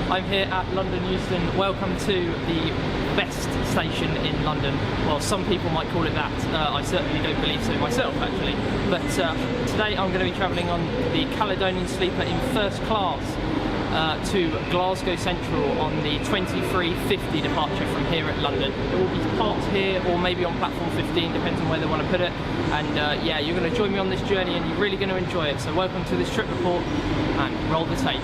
I'm here at London Euston. Welcome to the best station in London. Well, some people might call it that. I certainly don't believe so myself, actually. But today I'm going to be travelling on the Caledonian Sleeper in first class to Glasgow Central on the 23:50 departure from here at London. It will be parked here or maybe on platform 15, depends on where they want to put it. And yeah, you're going to join me on this journey and you're really going to enjoy it. So welcome to this trip report and roll the tape.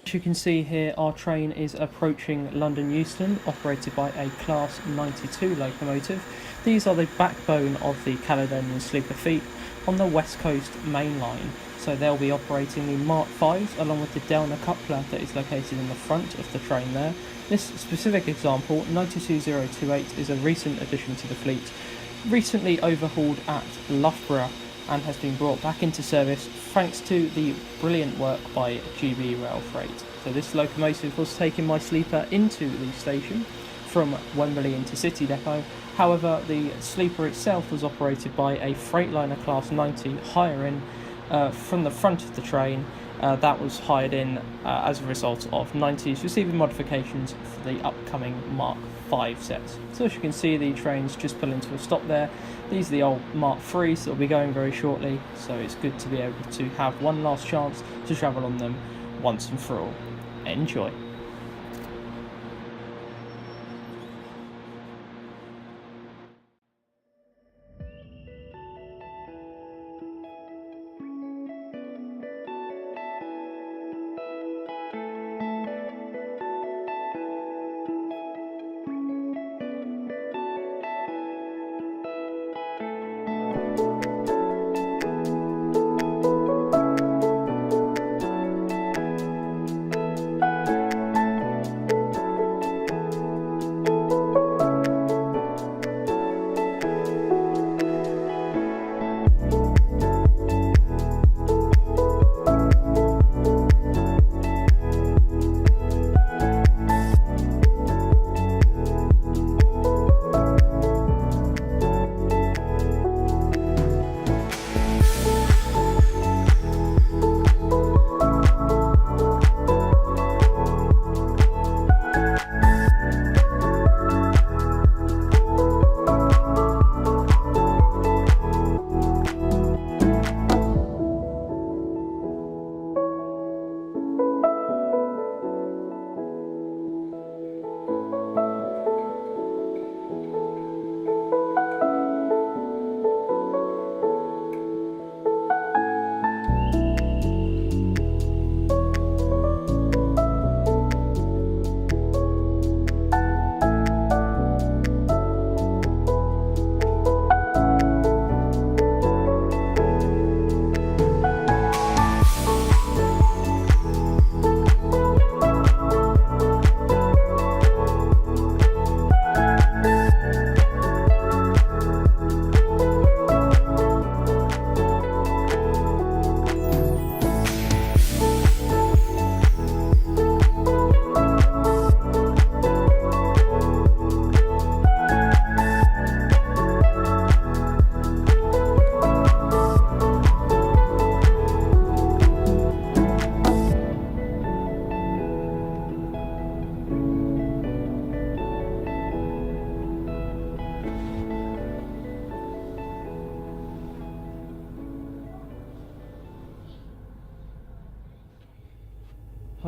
As you can see here, our train is approaching London Euston, operated by a Class 92 locomotive. These are the backbone of the Caledonian Sleeper fleet on the West Coast main line. So they'll be operating the Mark 5s along with the Delna coupler that is located in the front of the train there. This specific example, 92028, is a recent addition to the fleet, recently overhauled at Loughborough, and has been brought back into service thanks to the brilliant work by GB Rail Freight. So this locomotive was taking my sleeper into the station from Wembley Intercity Depot. However, the sleeper itself was operated by a Freightliner Class 90 higher in from the front of the train. That was hired in as a result of 90s receiving modifications for the upcoming Mark 5 sets. So as you can see, the trains just pull into a stop there. These are the old Mark 3s that will be going very shortly, so it's good to be able to have one last chance to travel on them once and for all. Enjoy.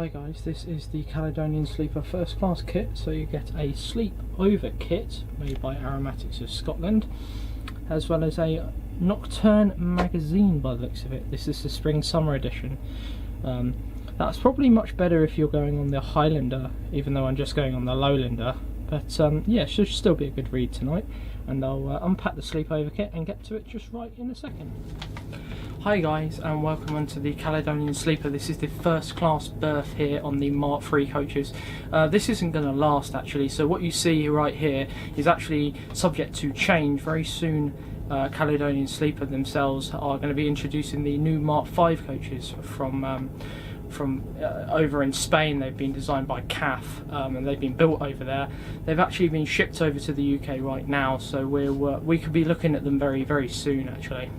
Hi guys, this is the Caledonian Sleeper First Class kit. So you get a sleep over kit made by Aromatics of Scotland, as well as a Nocturne magazine by the looks of it. This is the Spring Summer edition. That's probably much better if you're going on the Highlander, even though I'm just going on the Lowlander. But yeah, should still be a good read tonight. And I'll unpack the sleep over kit and get to it just right in a second. Hi guys, and welcome onto the Caledonian Sleeper. This is the First Class Berth here on the Mark III coaches. This isn't going to last actually, so what you see right here is actually subject to change very soon. Caledonian Sleeper themselves are going to be introducing the new Mark V coaches from over in Spain. They've been designed by CAF and they've been built over there. They've actually been shipped over to the UK right now, so we could be looking at them very, very soon actually.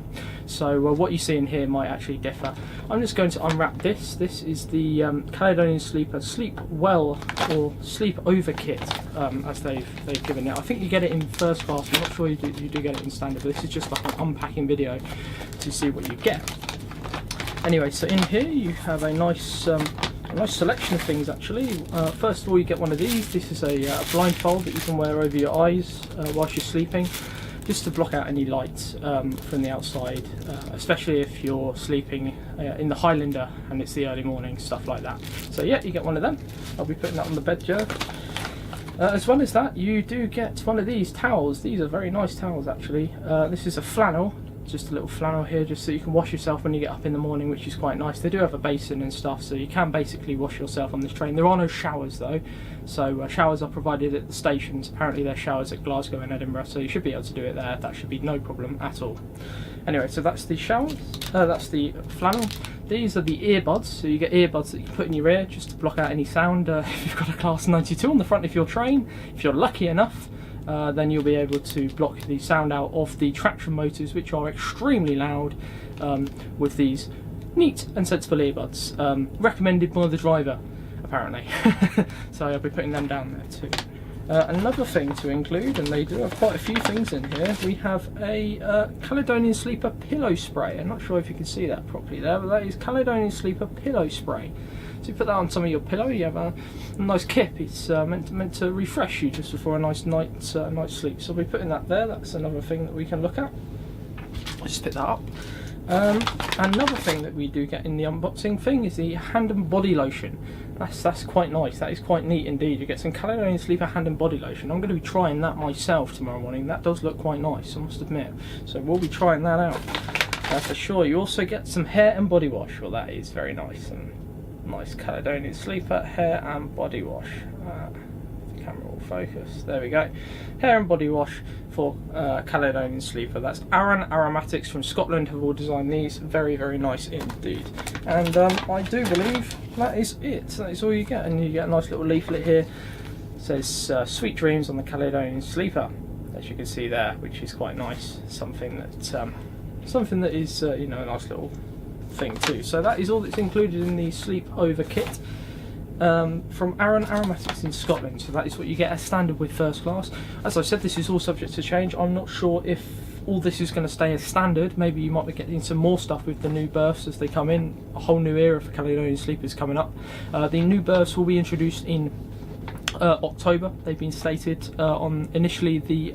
So what you see in here might actually differ. I'm just going to unwrap this. This is the Caledonian Sleeper Sleep Well or Sleep Over kit, as they've given it. I think you get it in first class. I'm not sure you do get it in standard, but this is just like an unpacking video to see what you get. Anyway, so in here you have a nice selection of things actually. First of all, you get one of these. This is a blindfold that you can wear over your eyes whilst you're sleeping, just to block out any light from the outside, especially if you're sleeping in the Highlander and it's the early morning, stuff like that. So yeah, you get one of them. I'll be putting that on the bed chair. As well as that, you do get one of these towels. These are very nice towels actually. This is a flannel. Just a little flannel here, just so you can wash yourself when you get up in the morning, which is quite nice. They do have a basin and stuff, so you can basically wash yourself on this train. There are no showers though, so showers are provided at the stations. Apparently there's showers at Glasgow and Edinburgh, so you should be able to do it there. That should be no problem at all. Anyway, so that's the showers, that's the flannel. These are the earbuds, so you get earbuds that you can put in your ear just to block out any sound if you've got a Class 92 on the front of your train. If you're lucky enough, then you'll be able to block the sound out of the traction motors, which are extremely loud, with these neat and sensible earbuds, recommended by the driver apparently. So I'll be putting them down there too. Another thing to include, and they do have quite a few things in here, we have a Caledonian Sleeper pillow spray. I'm not sure if you can see that properly there, but that is Caledonian Sleeper pillow spray. So you put that on some of your pillow, you have a nice kip. It's meant to refresh you just before a nice night's sleep. So we'll be putting that there. That's another thing that we can look at. I'll just pick that up. Another thing that we do get in the unboxing thing is the hand and body lotion. That's quite nice. That is quite neat indeed. You get some Caledonian Sleeper hand and body lotion. I'm going to be trying that myself tomorrow morning. That does look quite nice, I must admit. So we'll be trying that out for sure. You also get some hair and body wash. Well, that is very nice. And nice Caledonian Sleeper hair and body wash. The camera will focus. There we go. Hair and body wash for Caledonian Sleeper. That's Aromatics from Scotland have all designed these. Very, very nice indeed. And I do believe that is it. That is all you get. And you get a nice little leaflet here. It says Sweet Dreams on the Caledonian Sleeper, as you can see there, which is quite nice. Something that is you know, a nice little thing too. So that is all that's included in the sleep over kit from Aromatics in Scotland. So that is what you get as standard with first class. As I said, this is all subject to change. I'm not sure if all this is going to stay as standard. Maybe you might be getting some more stuff with the new berths as they come in. A whole new era for Caledonian Sleepers coming up. The new berths will be introduced in October. They've been stated on initially the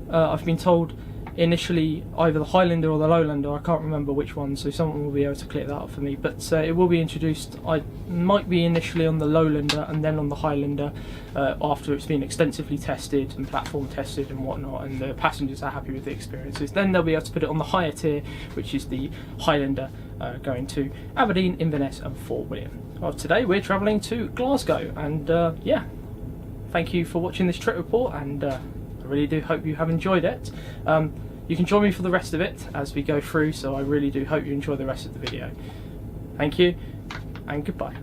I've been told initially either the Highlander or the Lowlander. I can't remember which one, so someone will be able to clear that up for me. But it will be introduced. I might be initially on the Lowlander and then on the Highlander after it's been extensively tested and platform tested and whatnot, and the passengers are happy with the experiences. Then they'll be able to put it on the higher tier, which is the Highlander, going to Aberdeen, Inverness and Fort William. Well, today we're travelling to Glasgow, and yeah, thank you for watching this trip report, and I really do hope you have enjoyed it. You can join me for the rest of it as we go through, so I really do hope you enjoy the rest of the video. Thank you, and goodbye.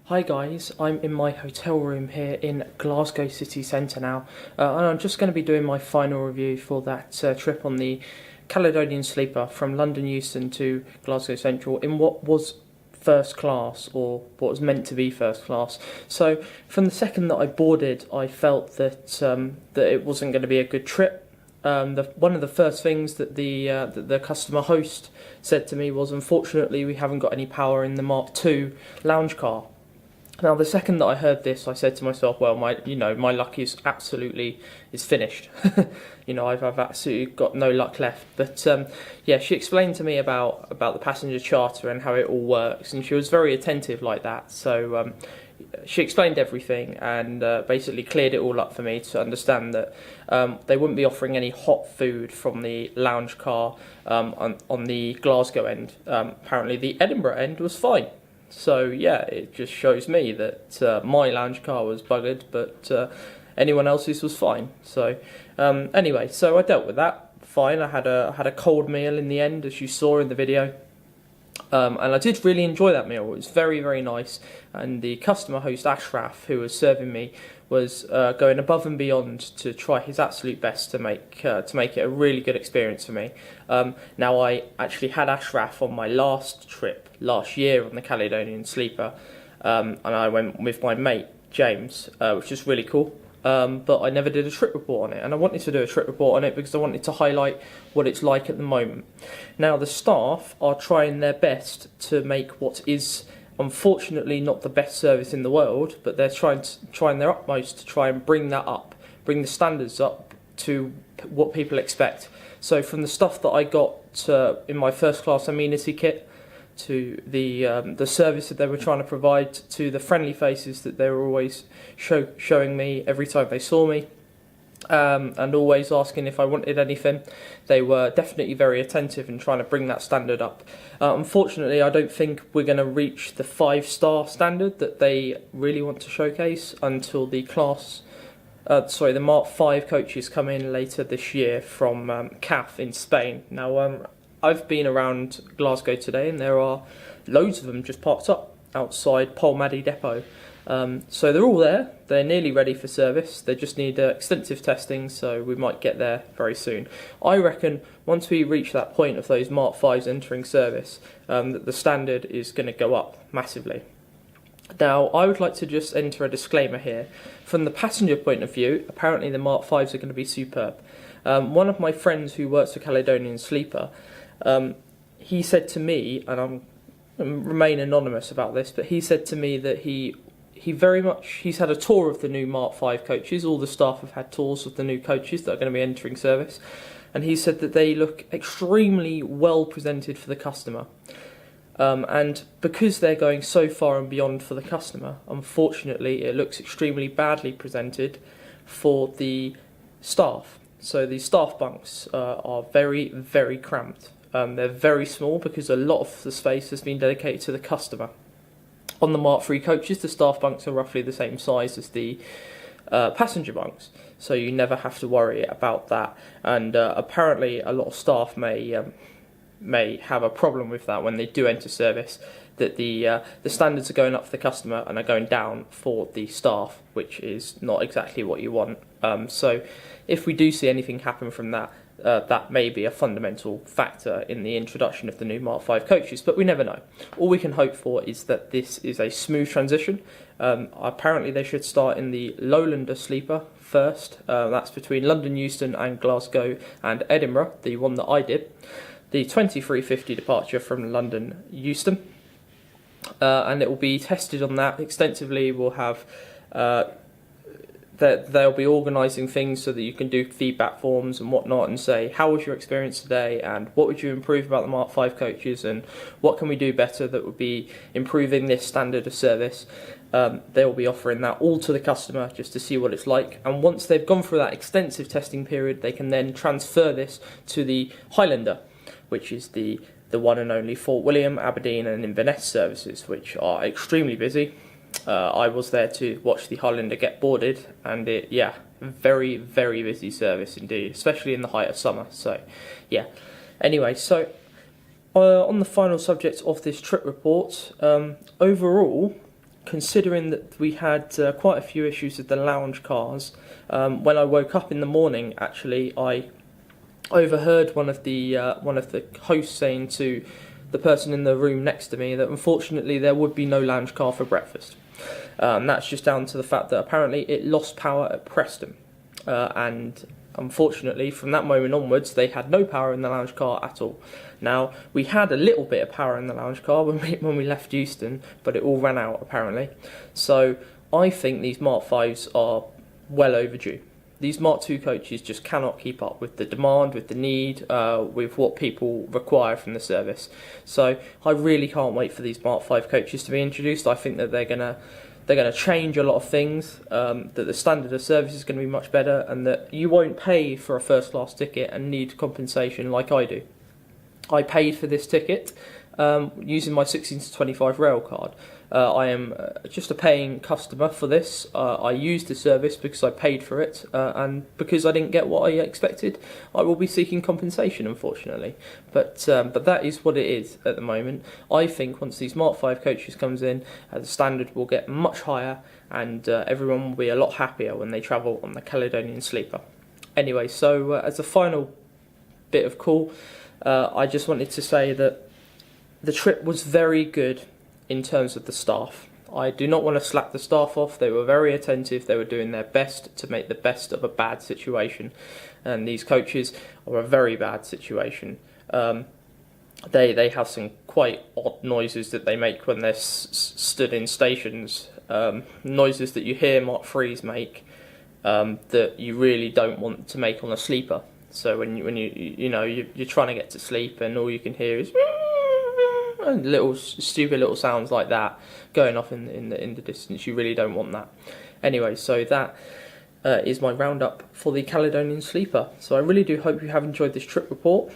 Hi guys, I'm in my hotel room here in Glasgow city centre now, and I'm just going to be doing my final review for that trip on the Caledonian Sleeper from London Euston to Glasgow Central in what was first class, or what was meant to be first class. So from the second that I boarded, I felt that that it wasn't going to be a good trip. One of the first things that the customer host said to me was, unfortunately, we haven't got any power in the Mark II lounge car. Now, the second that I heard this, I said to myself, well, my luck is finished. I've absolutely got no luck left. But yeah, she explained to me about the passenger charter and how it all works, and she was very attentive like that. So she explained everything and basically cleared it all up for me to understand that they wouldn't be offering any hot food from the lounge car on the Glasgow end. Apparently, the Edinburgh end was fine. So yeah, it just shows me that my lounge car was buggered, but anyone else's was fine. So anyway, so I dealt with that fine. I had a cold meal in the end, as you saw in the video, and I did really enjoy that meal. It was very, very nice, and the customer host Ashraf, who was serving me, was going above and beyond to try his absolute best to make it a really good experience for me. Now, I actually had Ashraf on my last trip last year on the Caledonian Sleeper, and I went with my mate James, which is really cool. But I never did a trip report on it, and I wanted to do a trip report on it because I wanted to highlight what it's like at the moment. Now, the staff are trying their best to make what is unfortunately not the best service in the world, but they're trying their utmost to try and bring the standards up to what people expect. So from the stuff that I got in my first class amenity kit, to the service that they were trying to provide, to the friendly faces that they were always showing me every time they saw me, and always asking if I wanted anything. They were definitely very attentive in trying to bring that standard up. Unfortunately, I don't think we're going to reach the 5-star standard that they really want to showcase until the Mark V coaches come in later this year from CAF in Spain. Now, I've been around Glasgow today, and there are loads of them just parked up outside Polmaddy Depot. So they're all there. They're nearly ready for service. They just need extensive testing, so we might get there very soon. I reckon once we reach that point of those Mark Vs entering service, that the standard is going to go up massively. Now, I would like to just enter a disclaimer here. From the passenger point of view, apparently the Mark Vs are going to be superb. One of my friends who works for Caledonian Sleeper, he said to me, and I'm remain anonymous about this, but he said to me that he's had a tour of the new Mark V coaches. All the staff have had tours of the new coaches that are going to be entering service, and he said that they look extremely well presented for the customer. And because they're going so far and beyond for the customer, unfortunately, it looks extremely badly presented for the staff. So the staff bunks are very, very cramped. They're very small because a lot of the space has been dedicated to the customer. On the Mark III coaches, the staff bunks are roughly the same size as the passenger bunks, so you never have to worry about that. And apparently, a lot of staff may have a problem with that when they do enter service, that the standards are going up for the customer and are going down for the staff, which is not exactly what you want. So if we do see anything happen from that, that may be a fundamental factor in the introduction of the new Mark V coaches, but we never know. All we can hope for is that this is a smooth transition. Apparently they should start in the Lowlander Sleeper first. That's between London Euston and Glasgow and Edinburgh, the one that I did. The 2350 departure from London Euston. And it will be tested on that extensively. We'll have they'll be organising things so that you can do feedback forms and whatnot and say, how was your experience today, and what would you improve about the Mark V coaches, and what can we do better that would be improving this standard of service. They'll be offering that all to the customer just to see what it's like, and once they've gone through that extensive testing period, they can then transfer this to the Highlander, which is the one and only Fort William, Aberdeen and Inverness services, which are extremely busy. I was there to watch the Highlander get boarded, and very, very busy service indeed, especially in the height of summer. So, yeah. Anyway, so on the final subject of this trip report, overall, considering that we had quite a few issues with the lounge cars, when I woke up in the morning, actually, I overheard one of the hosts saying to the person in the room next to me that unfortunately there would be no lounge car for breakfast. That's just down to the fact that apparently it lost power at Preston, and unfortunately from that moment onwards they had no power in the lounge car at all. Now, we had a little bit of power in the lounge car when we left Euston, but it all ran out apparently. So I think these Mark 5s are well overdue. These Mark 2 coaches just cannot keep up with the demand, with the need, with what people require from the service. So I really can't wait for these Mark 5 coaches to be introduced. I think that they're gonna change a lot of things, that the standard of service is going to be much better, and that you won't pay for a first class ticket and need compensation like I do. I paid for this ticket using my 16 to 25 rail card. I am just a paying customer for this. I used the service because I paid for it, and because I didn't get what I expected, I will be seeking compensation, unfortunately. But that is what it is at the moment. I think once these Mark 5 coaches comes in, the standard will get much higher, and everyone will be a lot happier when they travel on the Caledonian Sleeper. Anyway, so as a final bit of call, I just wanted to say that the trip was very good in terms of the staff. I do not want to slack the staff off. They were very attentive. They were doing their best to make the best of a bad situation, and these coaches are a very bad situation. They have some quite odd noises that they make when they're stood in stations, noises that you hear Mark 3s make, that you really don't want to make on a sleeper. So when you're trying to get to sleep and all you can hear is little stupid little sounds like that going off in the distance, you really don't want that. Anyway, so that is my roundup for the Caledonian Sleeper. So I really do hope you have enjoyed this trip report.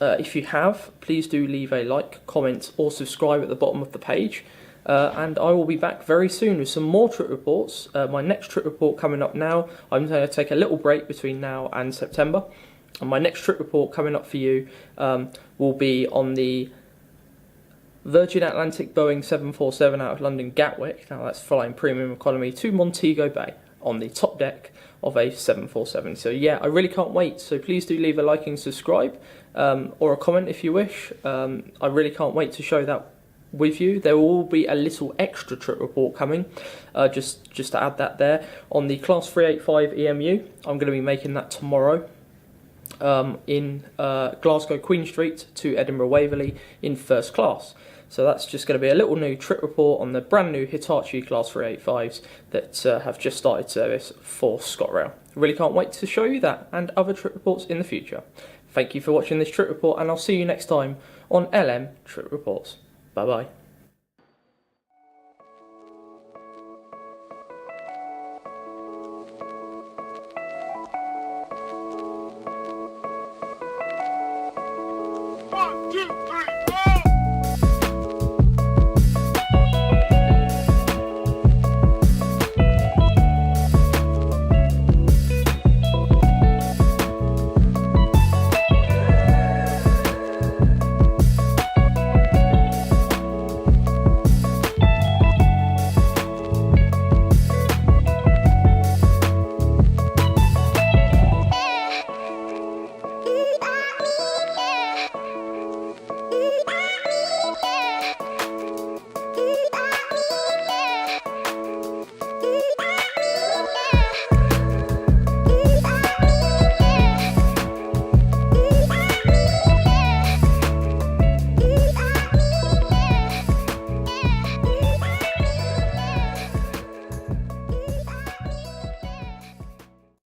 If you have, please do leave a like, comment or subscribe at the bottom of the page. And I will be back very soon with some more trip reports. My next trip report coming up now, I'm going to take a little break between now and September. And my next trip report coming up for you will be on the Virgin Atlantic Boeing 747 out of London Gatwick. Now that's flying premium economy to Montego Bay on the top deck of a 747. So yeah, I really can't wait. So please do leave a like and subscribe, or a comment if you wish. I really can't wait to show that with you. There will be a little extra trip report coming, just to add that there, on the Class 385 EMU. I'm going to be making that tomorrow. In Glasgow Queen Street to Edinburgh Waverley in first class. So that's just going to be a little new trip report on the brand new Hitachi Class 385s that have just started service for ScotRail. Really can't wait to show you that and other trip reports in the future. Thank you for watching this trip report, and I'll see you next time on LM Trip Reports. Bye bye.